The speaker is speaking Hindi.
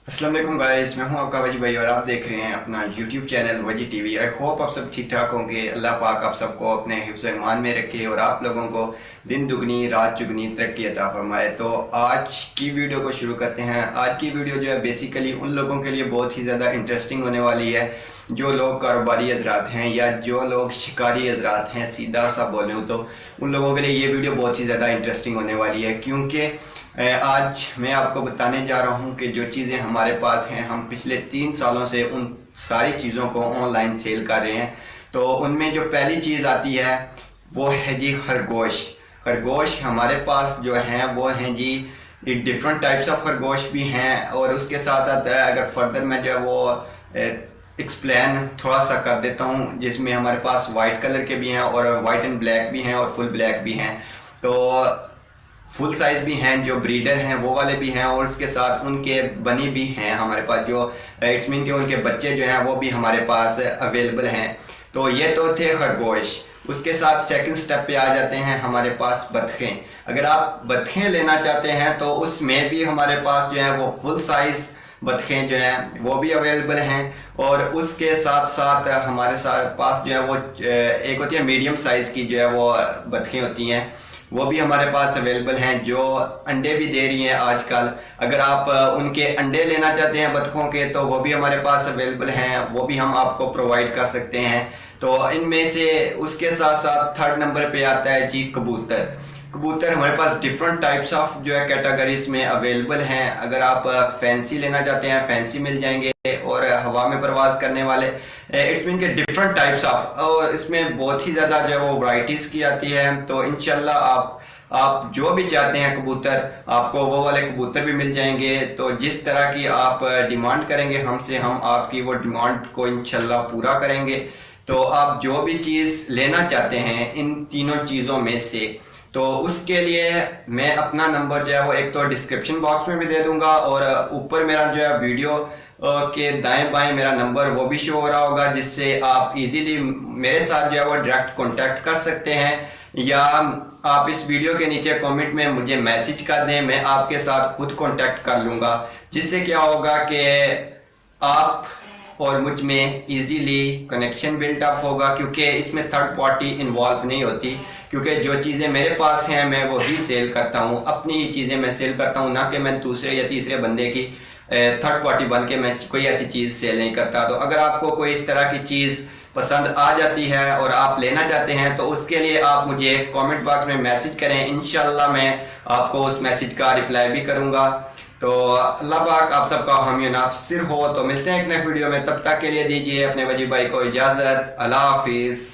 अस्सलाम वालेकुम गाइस, मैं हूं आपका वजी भाई और आप देख रहे हैं अपना यूट्यूब चैनल वजी टीवी। आई होप आप सब ठीक ठाक होंगे। अल्लाह पाक आप सबको अपने हिफ्ज़ व ईमान में रखे और आप लोगों को दिन दुगनी रात चुगनी तरक्की अता फरमाए। तो आज की वीडियो को शुरू करते हैं। आज की वीडियो जो है बेसिकली उन लोगों के लिए बहुत ही ज़्यादा इंटरेस्टिंग होने वाली है जो लोग कारोबारी हजरात हैं या जो लोग शिकारी हजरात हैं। सीधा सा बोलूँ तो उन लोगों के लिए ये वीडियो बहुत ही ज़्यादा इंटरेस्टिंग होने वाली है, क्योंकि आज मैं आपको बताने जा रहा हूं कि जो चीज़ें हमारे पास हैं, हम पिछले 3 सालों से उन सारी चीज़ों को ऑनलाइन सेल कर रहे हैं। तो उनमें जो पहली चीज़ आती है वो है जी खरगोश। खरगोश हमारे पास जो हैं वो हैं जी डिफरेंट टाइप्स ऑफ खरगोश भी हैं, और उसके साथ साथ अगर फर्दर मैं जो है वो एक्सप्लेन थोड़ा सा कर देता हूँ, जिसमें हमारे पास वाइट कलर के भी हैं और वाइट एंड ब्लैक भी हैं और फुल ब्लैक भी हैं। तो फुल साइज भी हैं, जो ब्रीडर हैं वो वाले भी हैं, और उसके साथ उनके बनी भी हैं हमारे पास, जो इट्स मीन के उनके बच्चे जो हैं वो भी हमारे पास अवेलेबल हैं। तो ये तो थे खरगोश। उसके साथ सेकंड स्टेप पे आ जाते हैं हमारे पास बतखें। अगर आप बतखें लेना चाहते हैं तो उसमें भी हमारे पास जो है वो फुल साइज बतखें जो हैं वो भी अवेलेबल हैं, और उसके साथ साथ हमारे पास जो है वो एक होती है मीडियम साइज की जो है वो बतखें होती हैं, वो भी हमारे पास अवेलेबल हैं, जो अंडे भी दे रही हैं आजकल। अगर आप उनके अंडे लेना चाहते हैं बतखों के तो वो भी हमारे पास अवेलेबल हैं, वो भी हम आपको प्रोवाइड कर सकते हैं। तो इनमें से उसके साथ साथ थर्ड नंबर पे आता है जी कबूतर। कबूतर हमारे पास डिफरेंट टाइप्स ऑफ जो है कैटेगरीज में अवेलेबल हैं। अगर आप फैंसी लेना चाहते हैं फैंसी मिल जाएंगे, और हवा में प्रवास करने वाले इट्स मीन के डिफरेंट टाइप्स ऑफ, और इसमें बहुत ही ज़्यादा जो है वो वैरायटीज की आती है। तो इंशाल्लाह आप जो भी चाहते हैं कबूतर, आपको वो वाले कबूतर भी मिल जाएंगे। तो जिस तरह की आप डिमांड करेंगे हमसे, हम आपकी वो डिमांड को इंशाल्लाह पूरा करेंगे। तो आप जो भी चीज़ लेना चाहते हैं इन तीनों चीज़ों में से, तो उसके लिए मैं अपना नंबर जो है वो एक तो डिस्क्रिप्शन बॉक्स में भी दे दूंगा, और ऊपर मेरा जो है वीडियो के दाएं बाएं मेरा नंबर वो भी शो हो रहा होगा, जिससे आप इजीली मेरे साथ जो है वो डायरेक्ट कांटेक्ट कर सकते हैं, या आप इस वीडियो के नीचे कमेंट में मुझे मैसेज कर दें, मैं आपके साथ खुद कांटेक्ट कर लूँगा। जिससे क्या होगा कि आप और मुझ में इजीली कनेक्शन बिल्टअप होगा, क्योंकि इसमें थर्ड पार्टी इन्वॉल्व नहीं होती। क्योंकि जो चीज़ें मेरे पास हैं मैं वही सेल करता हूँ, अपनी ही चीज़ें मैं सेल करता हूँ, ना कि मैं दूसरे या तीसरे बंदे की थर्ड पार्टी बन के मैं कोई ऐसी चीज़ सेल नहीं करता। तो अगर आपको कोई इस तरह की चीज़ पसंद आ जाती है और आप लेना चाहते हैं तो उसके लिए आप मुझे कमेंट बॉक्स में मैसेज करें, इंशाल्लाह मैं आपको उस मैसेज का रिप्लाई भी करूँगा। तो अल्लाह पाक आप सबका हामी नासिर हो। तो मिलते हैं एक नेक्स्ट वीडियो में, तब तक के लिए दीजिए अपने वजी भाई को इजाज़त। अल्लाह हाफिज़।